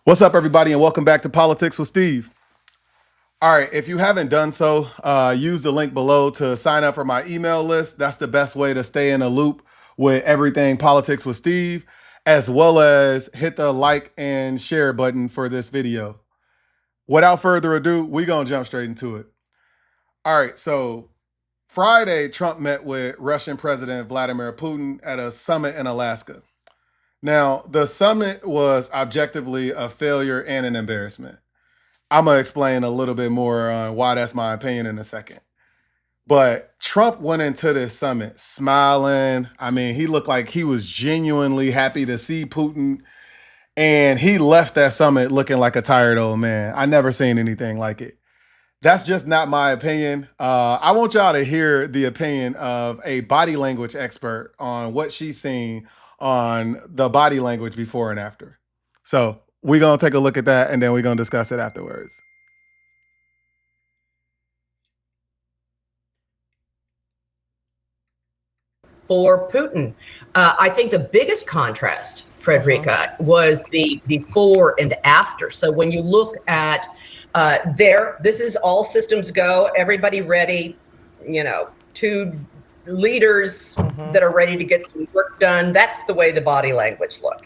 What's up, everybody, and welcome back to Politics with Steve. All right, if you haven't done so, use the link below to sign up for my email list. That's the best way to stay in a loop with everything Politics with Steve, as well as hit the like and share button for this video. Without further ado, we're going to jump straight into it. All right, so Friday, Trump met with Russian President Vladimir Putin at a summit in Alaska. Now, the summit was objectively a failure and an embarrassment. I'm going to explain a little bit more on why that's my opinion in a second. But Trump went into this summit smiling. I mean, he looked like he was genuinely happy to see Putin. And he left that summit looking like a tired old man. I never seen anything like it. That's just not my opinion. I want y'all to hear the opinion of a body language expert on what she's seen on the body language before and after. So we're going to take a look at that, and then we're going to discuss it afterwards. For Putin, I think the biggest contrast, Frederica, was the before and after. So when you look at this is all systems go, everybody ready, two leaders that are ready to get some work done. That's the way the body language looked.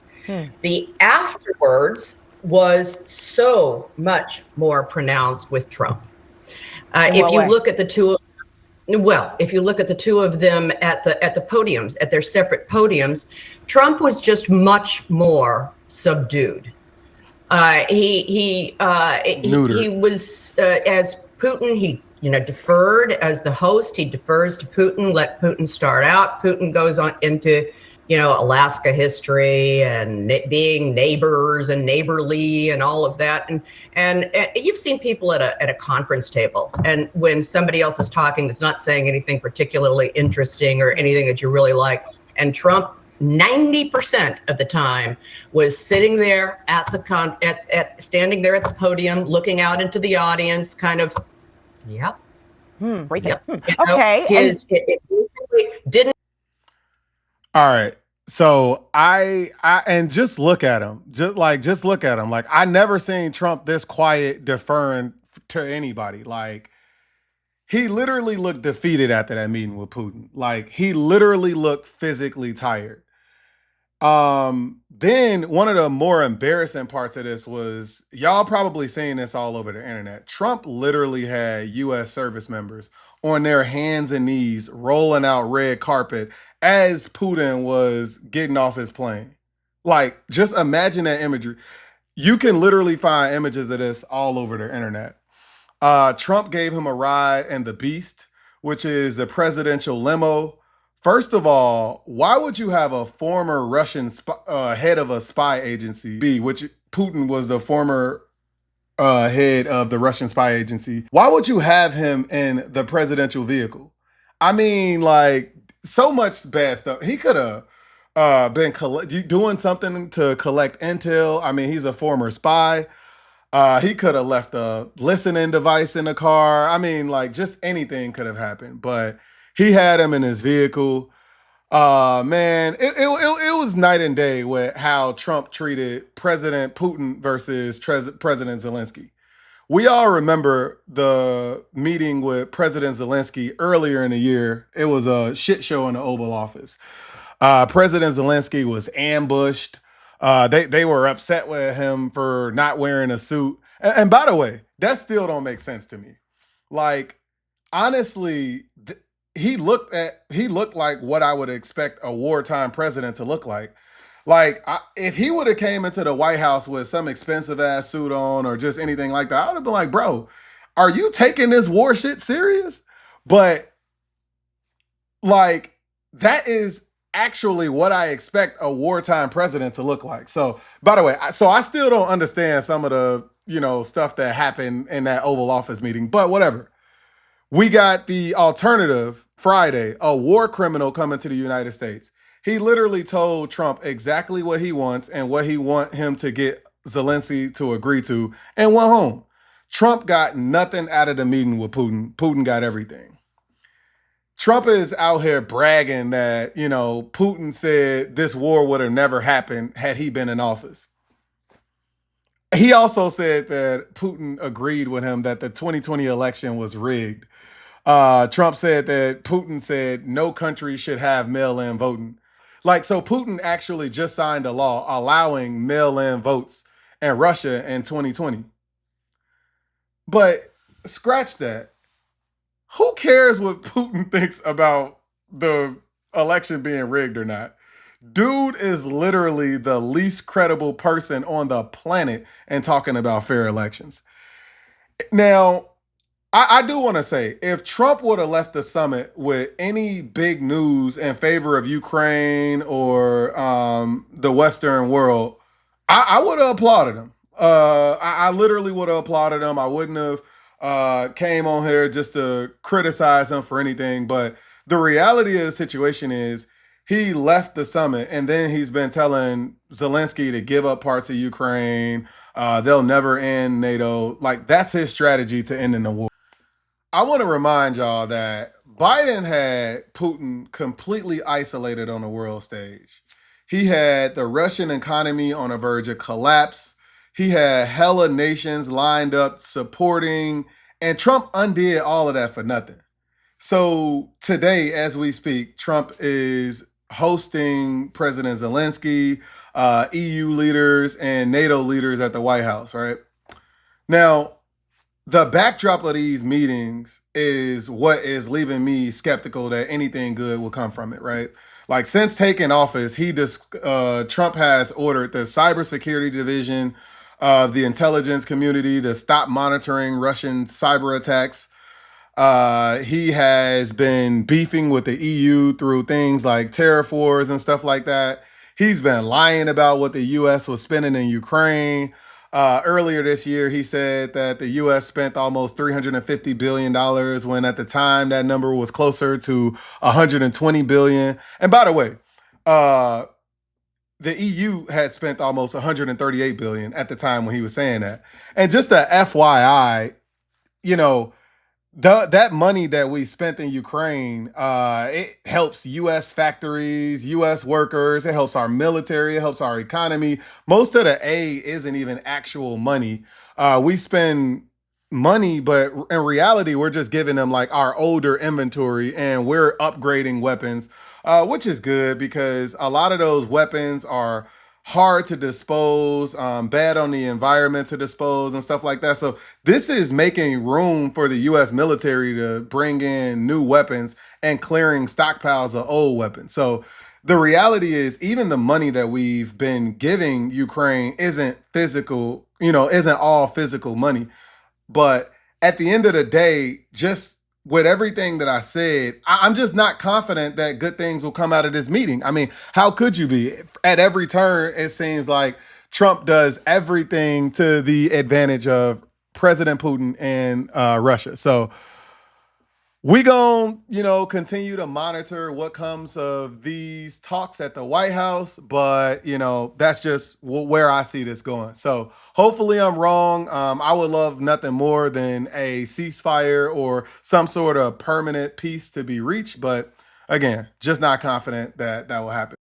The afterwards was so much more pronounced with Trump. If you look at the two of them at the podiums, at their separate podiums, Trump was just much more subdued. He was as Putin. He deferred as the host. He defers to Putin. Let Putin start out. Putin goes on into Alaska history and being neighbors and neighborly and all of that. And you've seen people at a conference table, and when somebody else is talking that's not saying anything particularly interesting or anything that you really like, and Trump 90% of the time was sitting there standing there at the podium, looking out into the audience, kind of, yep. Yep. Okay. It didn't. All right. So I and just look at him. Just look at him. Like, I never seen Trump this quiet, deferring to anybody. Like, he literally looked defeated after that meeting with Putin. Like, he literally looked physically tired. Then one of the more embarrassing parts of this was, y'all probably seen this all over the internet. Trump literally had U.S. service members on their hands and knees rolling out red carpet as Putin was getting off his plane. Like, just imagine that imagery. You can literally find images of this all over the internet. Trump gave him a ride in the Beast, which is a presidential limo. First of all, why would you have a former Russian head of a spy agency, which Putin was the former head of the Russian spy agency? Why would you have him in the presidential vehicle? I mean, like, so much bad stuff. He could have been doing something to collect intel. I mean, he's a former spy. He could have left a listening device in the car. I mean, like, just anything could have happened. But he had him in his vehicle. Man, it was night and day with how Trump treated President Putin versus President Zelensky. We all remember the meeting with President Zelensky earlier in the year. It was a shit show in the Oval Office. President Zelensky was ambushed. They were upset with him for not wearing a suit. And by the way, that still don't make sense to me. Like, honestly, he looked like what I would expect a wartime president to look like. Like, if he would have came into the White House with some expensive ass suit on or just anything like that, I would have been like, bro, are you taking this war shit serious? But, like, that is actually what I expect a wartime president to look like. So, by the way, I still don't understand some of the, stuff that happened in that Oval Office meeting, but whatever. We got the alternative Friday, a war criminal coming to the United States. He literally told Trump exactly what he wants and what he want him to get Zelensky to agree to, and went home. Trump got nothing out of the meeting with Putin. Putin got everything. Trump is out here bragging that, Putin said this war would have never happened had he been in office. He also said that Putin agreed with him that the 2020 election was rigged. Trump said that Putin said no country should have mail-in voting. Like, so Putin actually just signed a law allowing mail-in votes in Russia in 2020. But scratch that. Who cares what Putin thinks about the election being rigged or not? Dude is literally the least credible person on the planet and talking about fair elections. Now, I do want to say, if Trump would have left the summit with any big news in favor of Ukraine or the Western world, I would have applauded him. I literally would have applauded him. I wouldn't have came on here just to criticize him for anything. But the reality of the situation is he left the summit and then he's been telling Zelenskyy to give up parts of Ukraine. They'll never end NATO. Like, that's his strategy to ending the war. I want to remind y'all that Biden had Putin completely isolated on the world stage. He had the Russian economy on the verge of collapse. He had hella nations lined up supporting, and Trump undid all of that for nothing. So today, as we speak, Trump is hosting President Zelenskyy, EU leaders, and NATO leaders at the White House, right? Now, the backdrop of these meetings is what is leaving me skeptical that anything good will come from it, right? Like, since taking office, Trump has ordered the cybersecurity division of the intelligence community to stop monitoring Russian cyber attacks. He has been beefing with the EU through things like tariff wars and stuff like that. He's been lying about what the U.S. was spending in Ukraine. Earlier this year, he said that the U.S. spent almost $350 billion when at the time that number was closer to $120 billion. And by the way, the EU had spent almost $138 billion at the time when he was saying that. And just a FYI, you know, that money that we spent in Ukraine, it helps U.S. factories, U.S. workers. It helps our military. It helps our economy. Most of the aid isn't even actual money. We spend money, but in reality, we're just giving them like our older inventory and we're upgrading weapons, which is good because a lot of those weapons are hard to dispose, bad on the environment to dispose and stuff like that. So this is making room for the U.S. military to bring in new weapons and clearing stockpiles of old weapons. So the reality is even the money that we've been giving Ukraine isn't physical, isn't all physical money. But at the end of the day, just with everything that I said, I'm just not confident that good things will come out of this meeting. I mean, how could you be? At every turn, it seems like Trump does everything to the advantage of President Putin and Russia. So we gonna, continue to monitor what comes of these talks at the White House, but that's just where I see this going. So hopefully I'm wrong. I would love nothing more than a ceasefire or some sort of permanent peace to be reached, but again, just not confident that that will happen.